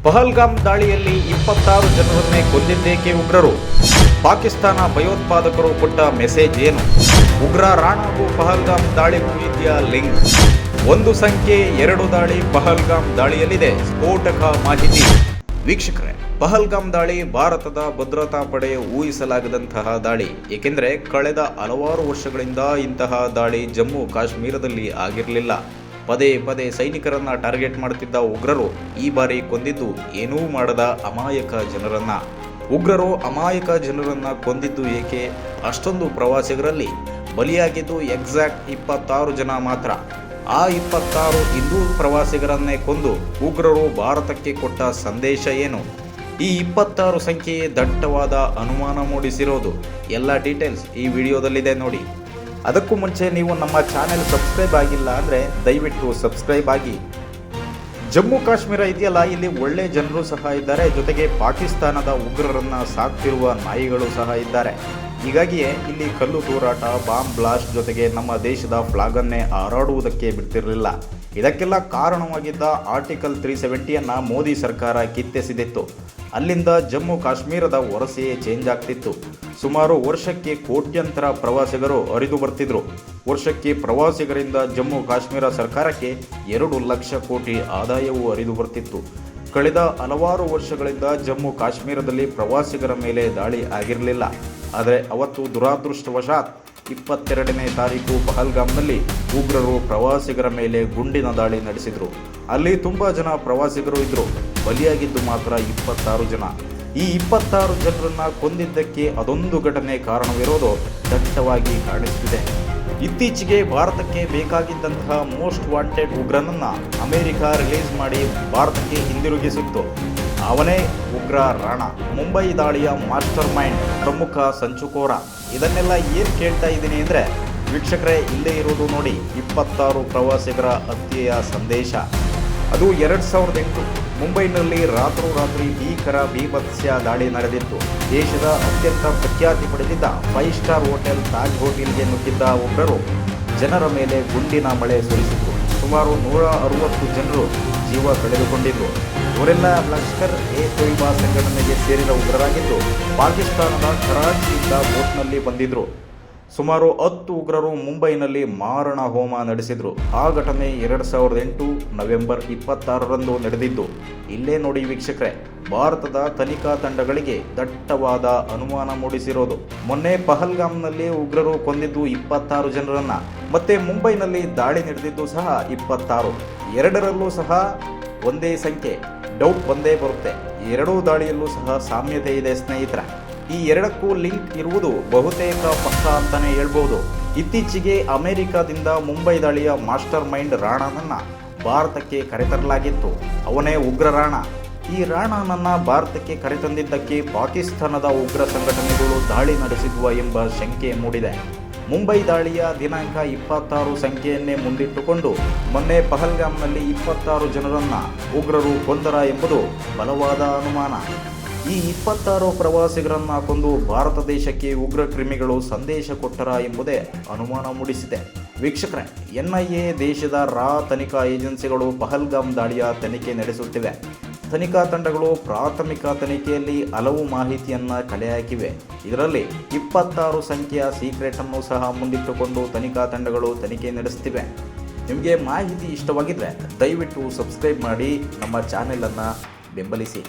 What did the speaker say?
ಪಹಲ್ಗಾಮ್ ದಾಳಿಯಲ್ಲಿ 26 ಜನರನ್ನೇ ಕೊಂದಿದ್ದೇಕೆ ಉಗ್ರರು? ಪಾಕಿಸ್ತಾನ ಭಯೋತ್ಪಾದಕರು ಕೊಟ್ಟ ಮೆಸೇಜ್ ಏನು? ಉಗ್ರ ರಾಣಾಗೂ ಪಹಲ್ಗಾಮ್ ದಾಳಿಗೂ ಇದೆಯಾ ಲಿಂಕ್? ಒಂದು ಸಂಖ್ಯೆ 2 ದಾಳಿ ಪಹಲ್ಗಾಮ್ ದಾಳಿಯಲ್ಲಿದೆ ಸ್ಫೋಟಕ ಮಾಹಿತಿ. ವೀಕ್ಷಕರೇ, ಪಹಲ್ಗಾಮ್ ದಾಳಿ ಭಾರತದ ಭದ್ರತಾ ಪಡೆ ಊಹಿಸಲಾಗದಂತಹ ದಾಳಿ. ಏಕೆಂದರೆ ಕಳೆದ ಹಲವಾರು ವರ್ಷಗಳಿಂದ ಇಂತಹ ದಾಳಿ ಜಮ್ಮು ಕಾಶ್ಮೀರದಲ್ಲಿ ಆಗಿರಲಿಲ್ಲ. ಪದೇ ಪದೇ ಸೈನಿಕರನ್ನ ಟಾರ್ಗೆಟ್ ಮಾಡುತ್ತಿದ್ದ ಉಗ್ರರು ಈ ಬಾರಿ ಕೊಂದಿದ್ದು ಏನೂ ಮಾಡದ ಅಮಾಯಕ ಜನರನ್ನ. ಉಗ್ರರು ಅಮಾಯಕ ಜನರನ್ನ ಕೊಂದಿದ್ದು ಏಕೆ? ಅಷ್ಟೊಂದು ಪ್ರವಾಸಿಗರಲ್ಲಿ ಬಲಿಯಾಗಿದ್ದು ಎಕ್ಸಾಕ್ಟ್ 26 ಜನ ಮಾತ್ರ. ಆ 26 ಹಿಂದೂ ಪ್ರವಾಸಿಗರನ್ನೇ ಕೊಂದು ಉಗ್ರರು ಭಾರತಕ್ಕೆ ಕೊಟ್ಟ ಸಂದೇಶ ಏನು? ಈ 26 ಸಂಖ್ಯೆಯೇ ದಟ್ಟವಾದ ಅನುಮಾನ ಮೂಡಿಸಿರೋದು. ಎಲ್ಲ ಡೀಟೇಲ್ಸ್ ಈ ವಿಡಿಯೋದಲ್ಲಿದೆ ನೋಡಿ. ಅದಕ್ಕೂ ಮುಂಚೆ ನೀವು ನಮ್ಮ ಚಾನೆಲ್ ಸಬ್ಸ್ಕ್ರೈಬ್ ಆಗಿಲ್ಲ ಅಂದರೆ ದಯವಿಟ್ಟು ಸಬ್ಸ್ಕ್ರೈಬ್ ಆಗಿ. ಜಮ್ಮು ಕಾಶ್ಮೀರ ಇದೆಯಲ್ಲ, ಇಲ್ಲಿ ಒಳ್ಳೆ ಜನರು ಸಹ ಇದ್ದಾರೆ, ಜೊತೆಗೆ ಪಾಕಿಸ್ತಾನದ ಉಗ್ರರನ್ನು ಸಾಕ್ತಿರುವ ನಾಯಿಗಳು ಸಹ ಇದ್ದಾರೆ. ಹೀಗಾಗಿಯೇ ಇಲ್ಲಿ ಕಲ್ಲು ತೂರಾಟ, ಬಾಂಬ್ ಬ್ಲಾಸ್ಟ್, ಜೊತೆಗೆ ನಮ್ಮ ದೇಶದ ಫ್ಲಾಗನ್ನೇ ಹಾರಾಡುವುದಕ್ಕೆ ಬಿಡ್ತಿರಲಿಲ್ಲ. ಇದಕ್ಕೆಲ್ಲ ಕಾರಣವಾಗಿದ್ದ ಆರ್ಟಿಕಲ್ 370 ಮೋದಿ ಸರ್ಕಾರ ಕಿತ್ತೆಸೆದಿತ್ತು. ಅಲ್ಲಿಂದ ಜಮ್ಮು ಕಾಶ್ಮೀರದ ವರಸೆಯೇ ಚೇಂಜ್ ಆಗ್ತಿತ್ತು. ಸುಮಾರು ವರ್ಷಕ್ಕೆ ಕೋಟ್ಯಂತರ ಪ್ರವಾಸಿಗರು ಹರಿದು ಬರ್ತಿದ್ರು. ವರ್ಷಕ್ಕೆ ಪ್ರವಾಸಿಗರಿಂದ ಜಮ್ಮು ಕಾಶ್ಮೀರ ಸರ್ಕಾರಕ್ಕೆ 2 ಲಕ್ಷ ಕೋಟಿ ಆದಾಯವೂ ಹರಿದು ಬರ್ತಿತ್ತು. ಕಳೆದ ಹಲವಾರು ವರ್ಷಗಳಿಂದ ಜಮ್ಮು ಕಾಶ್ಮೀರದಲ್ಲಿ ಪ್ರವಾಸಿಗರ ಮೇಲೆ ದಾಳಿ ಆಗಿರಲಿಲ್ಲ. ಆದರೆ ಅವತ್ತು ದುರಾದೃಷ್ಟವಶಾತ್ 22ನೇ ತಾರೀಕು ಪಹಲ್ಗಾಮ್ನಲ್ಲಿ ಉಗ್ರರು ಪ್ರವಾಸಿಗರ ಮೇಲೆ ಗುಂಡಿನ ದಾಳಿ ನಡೆಸಿದರು. ಅಲ್ಲಿ ತುಂಬ ಜನ ಪ್ರವಾಸಿಗರು ಇದ್ದರು. ಬಲಿಯಾಗಿದ್ದು ಮಾತ್ರ 26 ಜನ. ಈ 26 ಜನರನ್ನ ಕೊಂದಿದ್ದಕ್ಕೆ ಅದೊಂದು ಘಟನೆ ಕಾರಣವಿರೋದು ದಟ್ಟವಾಗಿ ಕಾಣಿಸುತ್ತಿದೆ. ಇತ್ತೀಚೆಗೆ ಭಾರತಕ್ಕೆ ಬೇಕಾಗಿದ್ದಂತಹ ಮೋಸ್ಟ್ ವಾಂಟೆಡ್ ಉಗ್ರನನ್ನ ಅಮೆರಿಕ ರಿಲೀಸ್ ಮಾಡಿ ಭಾರತಕ್ಕೆ ಹಿಂದಿರುಗಿಸಿತ್ತು. ಅವನೇ ಉಗ್ರ ರಾಣಾ, ಮುಂಬೈ ದಾಳಿಯ ಮಾಸ್ಟರ್ ಮೈಂಡ್, ಪ್ರಮುಖ ಸಂಚುಕೋರ. ಇದನ್ನೆಲ್ಲ ಏನು ಕೇಳ್ತಾ ಇದ್ದೀನಿ ಅಂದರೆ ವೀಕ್ಷಕರೇ, ಇಲ್ಲೇ ಇರೋದು ನೋಡಿ 26 ಪ್ರವಾಸಿಗರ ಹತ್ಯೆಯ ಸಂದೇಶ. ಅದು 2008 ಮುಂಬೈನಲ್ಲಿ ರಾತ್ರೋರಾತ್ರಿ ಭೀಕರ ಬೀಭತ್ಸ್ಯ ದಾಳಿ ನಡೆದಿತ್ತು. ದೇಶದ ಅತ್ಯಂತ ಪ್ರಖ್ಯಾತಿ ಪಡೆದಿದ್ದ 5 ಸ್ಟಾರ್ ಹೋಟೆಲ್ ತಾಜ್ ಹೋಟೆಲ್ಗೆ ನುಗ್ಗಿದ್ದ ಉಗ್ರರು ಜನರ ಮೇಲೆ ಗುಂಡಿನ ಮಳೆ ಸುರಿಸಿದ್ರು. ಸುಮಾರು 160 ಜನರು ಜೀವ ಕಳೆದುಕೊಂಡಿದ್ರು. ಇವರೆಲ್ಲ ಲಷ್ಕರ್ ಎ ತೊಯ್ಬಾ ಸಂಘಟನೆಗೆ ಸೇರಿದ ಉಗ್ರರಾಗಿದ್ದು ಪಾಕಿಸ್ತಾನದ ಕರಾಚಿಯಿಂದ ಬೋಟ್ನಲ್ಲಿ ಬಂದಿದ್ರು. ಸುಮಾರು 10 ಉಗ್ರರು ಮುಂಬೈನಲ್ಲಿ ಮಾರಣ ಹೋಮ ನಡೆಸಿದ್ರು. ಆ ಘಟನೆ 2008 ನವೆಂಬರ್ 26ರಂದು ನಡೆದಿದ್ದು. ಇಲ್ಲೇ ನೋಡಿ ವೀಕ್ಷಕರೇ, ಭಾರತದ ತನಿಖಾ ತಂಡಗಳಿಗೆ ದಟ್ಟವಾದ ಅನುಮಾನ ಮೂಡಿಸಿರೋದು. ಮೊನ್ನೆ ಪಹಲ್ಗಾಮ್ನಲ್ಲಿ ಉಗ್ರರು ಕೊಂದಿದ್ದು 26 ಜನರನ್ನ, ಮತ್ತೆ ಮುಂಬೈನಲ್ಲಿ ದಾಳಿ ನಡೆದಿದ್ದು ಸಹ 26. ಎರಡರಲ್ಲೂ ಸಹ ಒಂದೇ ಸಂಖ್ಯೆ. ಡೌಟ್ ಬಂದೇ ಬರುತ್ತೆ. ಎರಡೂ ದಾಳಿಯಲ್ಲೂ ಸಹ ಸಾಮ್ಯತೆ ಇದೆ ಸ್ನೇಹಿತರ. ಈ ಎರಡಕ್ಕೂ ಲಿಂಕ್ ಇರುವುದು ಬಹುತೇಕ ಪಕ್ಕ ಅಂತಾನೆ ಹೇಳ್ಬೋದು. ಇತ್ತೀಚೆಗೆ ಅಮೆರಿಕದಿಂದ ಮುಂಬೈ ದಾಳಿಯ ಮಾಸ್ಟರ್ ಮೈಂಡ್ ರಾಣಾನನ್ನ ಭಾರತಕ್ಕೆ ಕರೆತರಲಾಗಿತ್ತು. ಅವನೇ ಉಗ್ರ ರಾಣಾ. ಈ ರಾಣಾನನ್ನ ಭಾರತಕ್ಕೆ ಕರೆತಂದಿದ್ದಕ್ಕೆ ಪಾಕಿಸ್ತಾನದ ಉಗ್ರ ಸಂಘಟನೆಗಳು ದಾಳಿ ನಡೆಸಿದ್ವ ಎಂಬ ಶಂಕೆ ಮೂಡಿದೆ. ಮುಂಬೈ ದಾಳಿಯ ದಿನಾಂಕ 26 ಸಂಖ್ಯೆಯನ್ನೇ ಮುಂದಿಟ್ಟುಕೊಂಡು ಮೊನ್ನೆ ಪಹಲ್ಗಾಮ್ನಲ್ಲಿ 26 ಜನರನ್ನ ಉಗ್ರರು ಕೊಂದರ ಎಂಬುದು ಬಲವಾದ ಅನುಮಾನ. ಈ 26 ಪ್ರವಾಸಿಗರನ್ನ ಕೊಂದು ಭಾರತ ದೇಶಕ್ಕೆ ಉಗ್ರ ಕ್ರಿಮಿಗಳು ಸಂದೇಶ ಕೊಟ್ಟರ ಎಂಬುದೇ ಅನುಮಾನ ಮೂಡಿಸಿದೆ. ವೀಕ್ಷಕರೇ, NIA ದೇಶದ ತನಿಖಾ ಏಜೆನ್ಸಿಗಳು ಪಹಲ್ಗಾಮ್ ದಾಳಿಯ ತನಿಖೆ ನಡೆಸುತ್ತಿವೆ. ತನಿಖಾ ತಂಡಗಳು ಪ್ರಾಥಮಿಕ ತನಿಖೆಯಲ್ಲಿ ಹಲವು ಮಾಹಿತಿಯನ್ನು ಕಲೆ ಹಾಕಿವೆ. ಇದರಲ್ಲಿ 26 ಸಂಖ್ಯೆಯ ಸೀಕ್ರೆಟ್ ಅನ್ನು ಸಹ ಮುಂದಿಟ್ಟುಕೊಂಡು ತನಿಖಾ ತಂಡಗಳು ತನಿಖೆ ನಡೆಸುತ್ತಿವೆ. ನಿಮಗೆ ಮಾಹಿತಿ ಇಷ್ಟವಾಗಿದ್ದರೆ ದಯವಿಟ್ಟು ಸಬ್ಸ್ಕ್ರೈಬ್ ಮಾಡಿ ನಮ್ಮ ಚಾನೆಲನ್ನು ಬೆಂಬಲಿಸಿ.